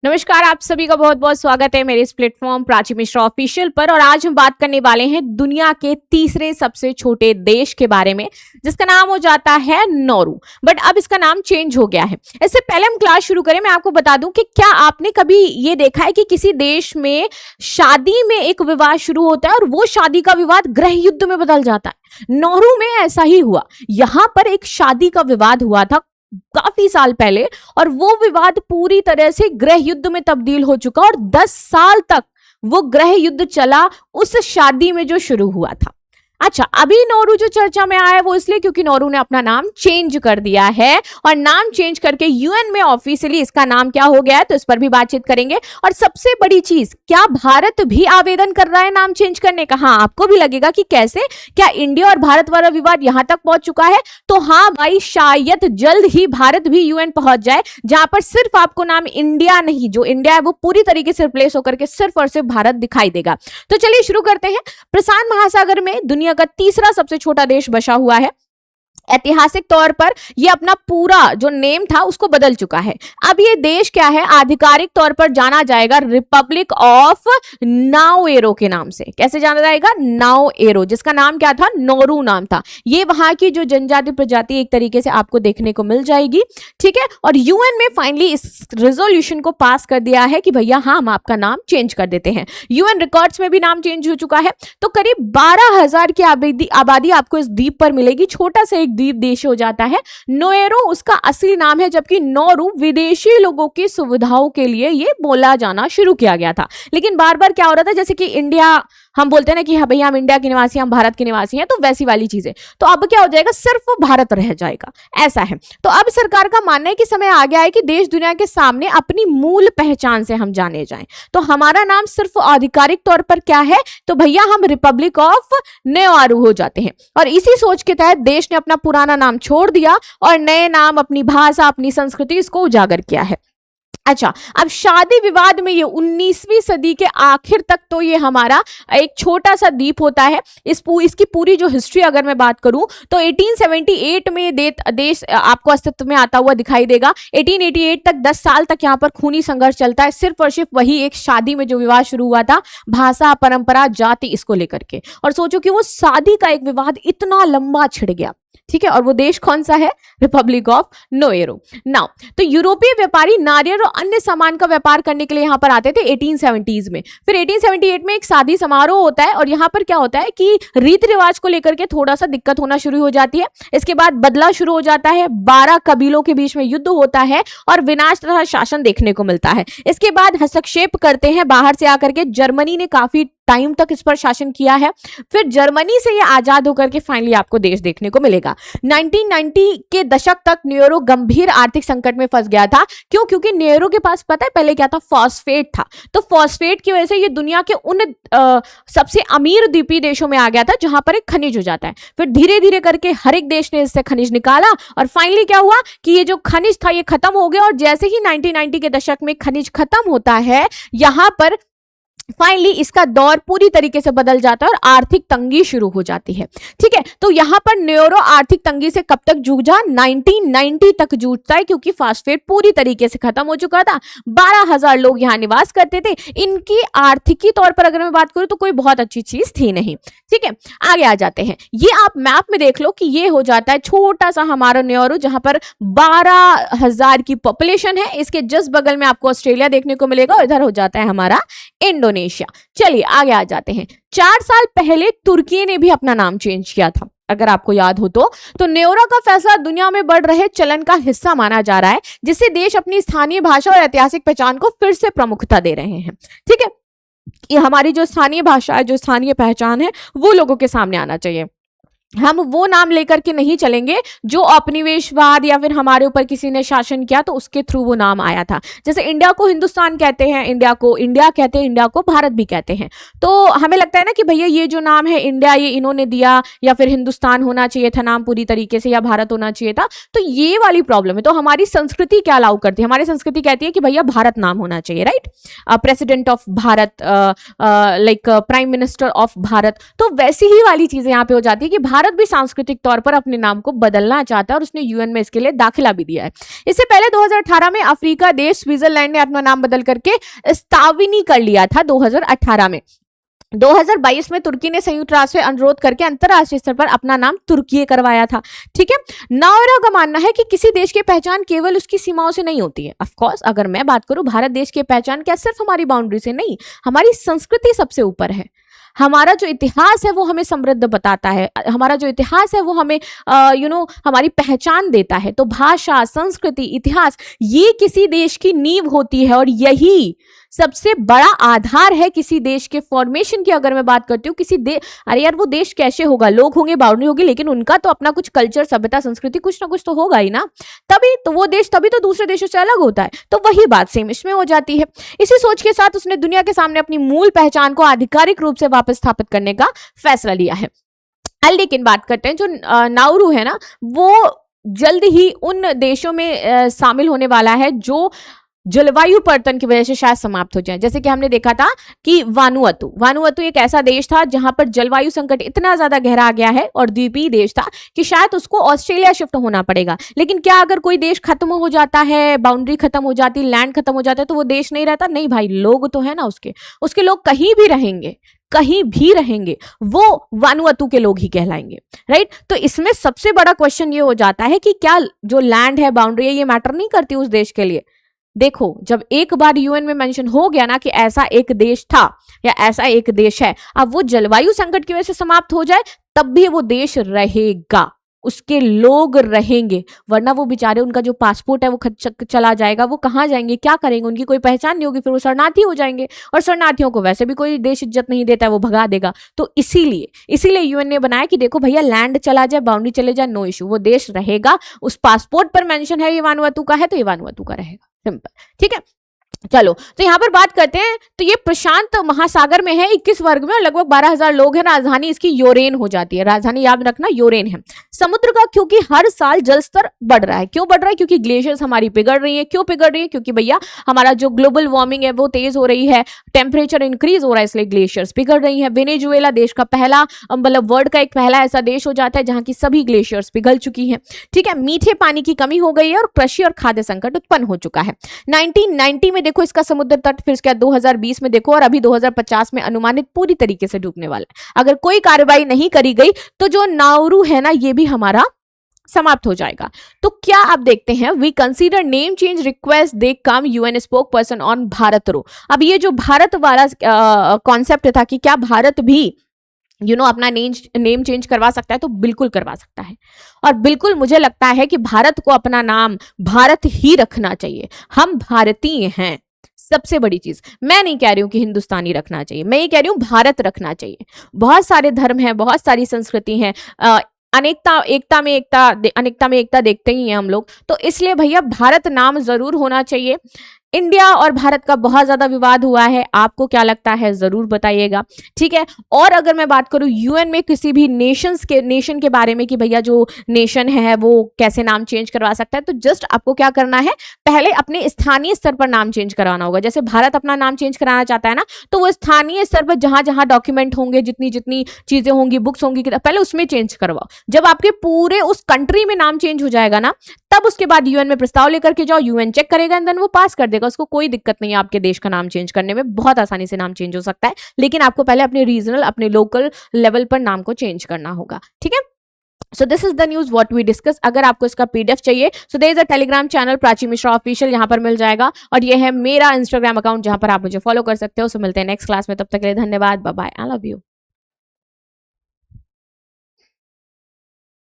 नमस्कार, आप सभी का बहुत बहुत स्वागत है मेरे इस प्लेटफॉर्म प्राची मिश्रा ऑफिशियल पर। और आज हम बात करने वाले हैं दुनिया के तीसरे सबसे छोटे देश के बारे में, जिसका नाम हो जाता है नौरू। बट अब इसका नाम चेंज हो गया है। इससे पहले हम क्लास शुरू करें, मैं आपको बता दूं कि क्या आपने कभी ये देखा है कि किसी देश में शादी में एक विवाद शुरू होता है और वो शादी का विवाद गृह युद्ध में बदल जाता है। नौरू में ऐसा ही हुआ। यहां पर एक शादी का विवाद हुआ था काफी साल पहले, और वो विवाद पूरी तरह से गृह युद्ध में तब्दील हो चुका और 10 साल तक वो गृह युद्ध चला उस शादी में जो शुरू हुआ था। अच्छा, अभी नौरू जो चर्चा में आया है वो इसलिए क्योंकि नौरू ने अपना नाम चेंज कर दिया है, और नाम चेंज करके यूएन में ऑफिशियली इसका नाम क्या हो गया है, तो इस पर भी बातचीत करेंगे। और सबसे बड़ी चीज, क्या भारत भी आवेदन कर रहा है नाम चेंज करने का? हाँ, आपको भी लगेगा कि कैसे, क्या इंडिया और भारत वाला विवाद यहां तक पहुंच चुका है? तो हाँ भाई, शायद जल्द ही भारत भी यूएन पहुंच जाए, जहां पर सिर्फ आपको नाम इंडिया नहीं, जो इंडिया है वो पूरी तरीके से रिप्लेस होकर के सिर्फ और सिर्फ भारत दिखाई देगा। तो चलिए शुरू करते हैं। प्रशांत महासागर में दुनिया का तीसरा सबसे छोटा देश बसा हुआ है। ऐतिहासिक तौर पर यह अपना पूरा जो नेम था उसको बदल चुका है। अब ये देश क्या है, आधिकारिक तौर पर जाना जाएगा रिपब्लिक ऑफ नाउएरो के नाम से। कैसे जाना जाएगा? नाउएरो, जिसका नाम क्या था? नौरू नाम था। ये वहां की जो जनजाति प्रजाति एक तरीके से आपको देखने को मिल जाएगी, ठीक है। और यूएन में फाइनली इस रेजोल्यूशन को पास कर दिया है कि भैया हाँ, हम आपका नाम चेंज कर देते हैं। यूएन रिकॉर्ड्स में भी नाम चेंज हो चुका है। तो करीब 12,000 की आबादी आपको इस द्वीप पर मिलेगी। छोटा सा एक द्वीप देश हो जाता है। नौएरो उसका असली नाम है, जबकि नौरू विदेशी लोगों की सुविधाओं के लिए ये बोला जाना शुरू किया गया था। लेकिन बार बार क्या हो रहा था, जैसे कि इंडिया हम बोलते हैं ना कि हाँ भैया हम इंडिया के निवासी, हम भारत के निवासी हैं, तो वैसी वाली चीजें। तो अब क्या हो जाएगा, सिर्फ भारत रह जाएगा, ऐसा है। तो अब सरकार का मानना है कि समय आ गया है कि देश दुनिया के सामने अपनी मूल पहचान से हम जाने जाएं। तो हमारा नाम सिर्फ आधिकारिक तौर पर क्या है, तो भैया हम रिपब्लिक ऑफ नौएरो हो जाते हैं। और इसी सोच के तहत देश ने अपना पुराना नाम छोड़ दिया और नए नाम, अपनी भाषा, अपनी संस्कृति, इसको उजागर किया है। अच्छा, अब शादी विवाद में ये 19वीं सदी के आखिर तक तो ये हमारा एक छोटा सा द्वीप होता है। इसकी पूरी जो हिस्ट्री अगर मैं बात करूं तो 1878 में देश आपको अस्तित्व में आता हुआ दिखाई देगा। 1888 तक 10 साल तक यहाँ पर खूनी संघर्ष चलता है, सिर्फ और सिर्फ वही एक शादी में जो विवाद शुरू हुआ था, भाषा, परंपरा, जाति, इसको लेकर के। और सोचो कि वो शादी का एक विवाद इतना लंबा छिड़ गया, ठीक है। और वो देश कौन सा है? Republic of नौएरो। नाउ, तो यूरोपीय व्यापारी नारियल और अन्य सामान का व्यापार करने के लिए यहाँ पर आते थे 1870s में। फिर 1878 में एक शादी समारोह होता है, और यहाँ पर क्या होता है कि रीति रिवाज को लेकर के थोड़ा सा दिक्कत होना शुरू हो जाती है। इसके बाद बदला शुरू हो जाता है, 12 कबीलों के बीच में युद्ध होता है और विनाश तथा शासन देखने को मिलता है। इसके बाद हस्तक्षेप करते हैं बाहर से आकर के। जर्मनी ने काफी टाइम तक इस पर शासन किया है। फिर जर्मनी से ये आजाद होकर के फाइनली आपको देश देखने को मिलेगा। 1990 के दशक तक नौएरो गंभीर आर्थिक संकट में फंस गया था। क्यों? क्योंकि नौएरो के पास पता है पहले क्या था? फॉस्फेट था। तो फॉस्फेट की वजह से ये दुनिया के उन सबसे अमीर द्वीपीय देशों में आ गया था, जहां पर एक खनिज हो जाता है। फिर धीरे धीरे करके हर एक देश ने इससे खनिज निकाला, और फाइनली क्या हुआ कि ये जो खनिज था ये खत्म हो गया। और जैसे ही 1990 के दशक में खनिज खत्म होता है, यहां पर फाइनली इसका दौर पूरी तरीके से बदल जाता है और आर्थिक तंगी शुरू हो जाती है, ठीक है। तो यहां पर नौएरो आर्थिक तंगी से कब तक जूझा? 1990 तक जूझता है, क्योंकि फास्फेट पूरी तरीके से खत्म हो चुका था। 12,000 लोग यहां निवास करते थे। इनकी आर्थिकी तौर पर अगर मैं बात करूं तो कोई बहुत अच्छी चीज थी नहीं, ठीक है। आगे आ जाते हैं। ये आप मैप में देख लो कि ये हो जाता है छोटा सा हमारा नौएरो, जहां पर 12,000 की पॉपुलेशन है। इसके जस्ट बगल में आपको ऑस्ट्रेलिया देखने को मिलेगा, और इधर हो जाता है हमारा इंडोनेशिया। चलिए आगे आ जाते हैं। 4 साल पहले तुर्की ने भी अपना नाम चेंज किया था, अगर आपको याद हो तो नौएरो का फैसला दुनिया में बढ़ रहे चलन का हिस्सा माना जा रहा है, जिससे देश अपनी स्थानीय भाषा और ऐतिहासिक पहचान को फिर से प्रमुखता दे रहे हैं, ठीक है। ये हमारी जो स्थानीय भाषा है, जो स्थानीय पहचान है, वो लोगों के सामने आना चाहिए। हम वो नाम लेकर के नहीं चलेंगे जो औपनिवेशवाद या फिर हमारे ऊपर किसी ने शासन किया तो उसके थ्रू वो नाम आया था। जैसे इंडिया को हिंदुस्तान कहते हैं, इंडिया को इंडिया कहते हैं, इंडिया को भारत भी कहते हैं। तो हमें लगता है ना कि भैया ये जो नाम है इंडिया, ये इन्होंने दिया, या फिर हिंदुस्तान होना चाहिए था नाम पूरी तरीके से, या भारत होना चाहिए था। तो ये वाली प्रॉब्लम है। तो हमारी संस्कृति क्या अलाउ करती है? हमारी संस्कृति कहती है कि भैया भारत नाम होना चाहिए, right. President of Bharat, like prime minister of Bharat. तो वैसी ही वाली चीजें यहाँ पे हो जाती है कि भारत भारत भी सांस्कृतिक तौर पर अपने नाम को बदलना चाहता है और उसने यूएन में इसके लिए दाखिला भी दिया है। इससे पहले 2018 में अफ्रीका देश स्विट्जरलैंड ने अपना नाम बदल करके स्ताविनी कर लिया था 2018 में। 2022 में तुर्की ने संयुक्त राष्ट्र से अनुरोध करके अंतरराष्ट्रीय स्तर पर अपना नाम तुर्की करवाया था। ठीक है, नाउरू का मानना है कि किसी देश की पहचान केवल उसकी सीमाओं से नहीं होती है। ऑफ कोर्स अगर मैं बात करूं भारत देश की पहचान क्या सिर्फ हमारी बाउंड्री से नहीं, हमारी संस्कृति सबसे ऊपर है। हमारा जो इतिहास है वो हमें समृद्ध बताता है, हमारा जो इतिहास है वो हमें हमारी पहचान देता है। तो भाषा, संस्कृति, इतिहास ये किसी देश की नींव होती है और यही सबसे बड़ा आधार है किसी देश के फॉर्मेशन की। अगर मैं बात करती हूँ किसी अरे यार वो देश कैसे होगा, लोग होंगे, बाउंड्री होगी, लेकिन उनका तो अपना कुछ कल्चर, सभ्यता, संस्कृति कुछ ना कुछ तो होगा ही ना, तभी तो वो देश तभी तो दूसरे देशों से अलग होता है। तो वही बात सेम इसमें हो जाती है। इसी सोच के साथ उसने दुनिया के सामने अपनी मूल पहचान को आधिकारिक रूप से वापस स्थापित करने का फैसला लिया है। लेकिन बात करते हैं जो नाउरू है ना, वो जल्द ही उन देशों में शामिल होने वाला है जो जलवायु परिवर्तन की वजह से शायद समाप्त हो जाए। जैसे कि हमने देखा था कि वानुअतु एक ऐसा देश था जहां पर जलवायु संकट इतना ज्यादा गहरा गया है और द्वीपीय देश था कि शायद उसको ऑस्ट्रेलिया शिफ्ट होना पड़ेगा। लेकिन क्या अगर कोई देश खत्म हो जाता है, बाउंड्री खत्म हो जाती, लैंड खत्म हो जाता है तो वो देश नहीं रहता? नहीं भाई, लोग तो है ना उसके लोग कहीं भी रहेंगे, वो वानुअतु के लोग ही कहलाएंगे, राइट। तो इसमें सबसे बड़ा क्वेश्चन ये हो जाता है कि क्या जो लैंड है, बाउंड्री है, ये मैटर नहीं करती उस देश के लिए? देखो, जब एक बार यूएन में मेंशन हो गया ना कि ऐसा एक देश था या ऐसा एक देश है, अब वो जलवायु संकट की वजह से समाप्त हो जाए तब भी वो देश रहेगा, उसके लोग रहेंगे, वरना वो बेचारे, उनका जो पासपोर्ट है वो चला जाएगा, वो कहाँ जाएंगे, क्या करेंगे, उनकी कोई पहचान नहीं होगी, फिर वो शरणार्थी हो जाएंगे और शरणार्थियों को वैसे भी कोई देश इज्जत नहीं देता है, वो भगा देगा। तो इसीलिए यूएन ने बनाया कि देखो भैया, लैंड चला जाए, बाउंड्री चले जाए, नो इशू, वो देश रहेगा, उस पासपोर्ट पर मेंशन है ये वानुअतु का है तो ये वानुअतु का रहेगा, सिंपल। ठीक है, चलो तो यहां पर बात करते हैं। तो ये प्रशांत महासागर में है, 21 वर्ग में, और लगभग 12,000 लोग हैं। राजधानी इसकी योरेन हो जाती है, राजधानी याद रखना योरेन है। समुद्र का क्योंकि हर साल जल स्तर बढ़ रहा है, क्यों बढ़ रहा है? क्योंकि ग्लेशियर्स हमारी पिघल रही है। क्यों पिघल रही है? क्योंकि भैया हमारा जो ग्लोबल वार्मिंग है वो तेज हो रही है, टेम्परेचर इंक्रीज हो रहा है, इसलिए ग्लेशियर्स पिघल रही है। वेनेजुएला देश का पहला, मतलब वर्ल्ड का एक पहला ऐसा देश हो जाता है जहां की सभी ग्लेशियर्स पिघल चुकी है। ठीक है, मीठे पानी की कमी हो गई है और कृषि और खाद्य संकट उत्पन्न हो चुका है। 1990 में देखो इसका समुद्र तट, फिर इसके बाद 2020 में देखो, और अभी 2050 में अनुमानित पूरी तरीके से डूबने वाला है। अगर कोई कार्रवाई नहीं करी गई तो जो नाउरू है ना, ये भी हमारा समाप्त हो जाएगा। तो क्या आप देखते हैं, we consider name change request they come UN spoke person on Bharat row. अब ये जो भारत वाला कॉन्सेप्ट था कि क्या भारत भी अपना नेम चेंज करवा सकता है, तो बिल्कुल करवा सकता है। और बिल्कुल मुझे लगता है कि भारत को अपना नाम भारत ही रखना चाहिए। हम भारतीय हैं, सबसे बड़ी चीज। मैं नहीं कह रही हूं कि हिंदुस्तानी रखना चाहिए, मैं ये कह रही हूं भारत रखना चाहिए। बहुत सारे धर्म हैं, बहुत सारी संस्कृति हैं, अनेकता में एकता देखते ही हैं हम लोग। तो इसलिए भैया भारत नाम जरूर होना चाहिए। इंडिया और भारत का बहुत ज्यादा विवाद हुआ है, आपको क्या लगता है जरूर बताइएगा। ठीक है, और अगर मैं बात करूं यूएन में किसी भी नेशन के बारे में कि भैया जो नेशन है वो कैसे नाम चेंज करवा सकता है, तो जस्ट आपको क्या करना है, पहले अपने स्थानीय स्तर पर नाम चेंज करवाना होगा। जैसे भारत अपना नाम चेंज कराना चाहता है ना, तो वो स्थानीय स्तर पर जहां जहां डॉक्यूमेंट होंगे, जितनी जितनी चीजें होंगी, बुक्स होंगी, पहले उसमें चेंज करवाओ। जब आपके पूरे उस कंट्री में नाम चेंज हो जाएगा ना, तब उसके बाद यूएन में प्रस्ताव लेकर के जाओ, यूएन चेक करेगा एंड देन वो पास कर देगा। उसको कोई दिक्कत नहीं है आपके देश का नाम चेंज करने में, बहुत आसानी से नाम चेंज हो सकता है। लेकिन आपको पहले अपने रीजनल, अपने लोकल लेवल पर नाम को चेंज करना होगा। ठीक है, so this is the news what we discuss. अगर आपको इसका पीडीएफ चाहिए, so there is a telegram channel Prachi Mishra official, यहाँ पर मिल जाएगा। और ये है मेरा इंस्टाग्राम अकाउंट जहां पर आप मुझे फॉलो कर सकते हो। सो मिलते हैं नेक्स्ट क्लास में, तब तक के लिए धन्यवाद, bye bye, I love you.